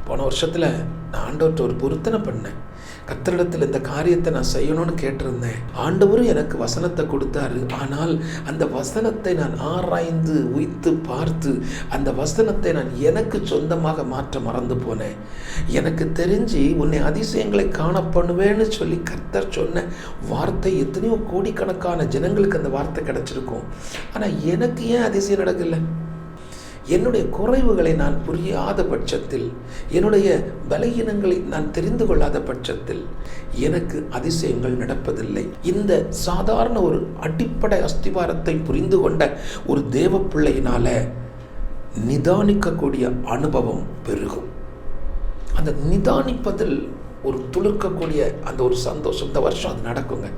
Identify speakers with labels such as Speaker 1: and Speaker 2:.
Speaker 1: போன வருஷத்தில் நான் ஆண்டவர்கிட்ட ஒரு பொருத்தனை பண்ணேன். கர்த்தரிடத்தில் இந்த காரியத்தை நான் செய்யணும்னு கேட்டிருந்தேன். ஆண்டவரும் எனக்கு வசனத்தை கொடுத்தாரு. ஆனால் அந்த வசனத்தை நான் ஆராய்ந்து உய்த்து பார்த்து அந்த வசனத்தை நான் எனக்கு சொந்தமாக மாற்ற மறந்து போனேன். எனக்கு தெரிஞ்சு உன்னை அதிசயங்களை காணப்படுவேன்னு சொல்லி கர்த்தர் சொன்ன வார்த்தை எத்தனையோ கோடிக்கணக்கான ஜனங்களுக்கு அந்த வார்த்தை கிடைச்சிருக்கும். ஆனால் எனக்கு ஏன் அதிசயம் நடக்கல? என்னுடைய குறைவுகளை நான் புரியாத பட்சத்தில், என்னுடைய பலகீனங்களை நான் தெரிந்து கொள்ளாத பட்சத்தில் எனக்கு அதிசயங்கள் நடப்பதில்லை. இந்த சாதாரண ஒரு அடிப்படை அஸ்திவாரத்தை புரிந்து கொண்ட ஒரு தேவ பிள்ளையினால நிதானிக்கக்கூடிய அனுபவம் பெருகும். அந்த நிதானிப்பதில் ஒரு துளிர்க்கக்கூடிய அந்த ஒரு சந்தோஷம் இந்த வருஷம் அது நடக்குங்க.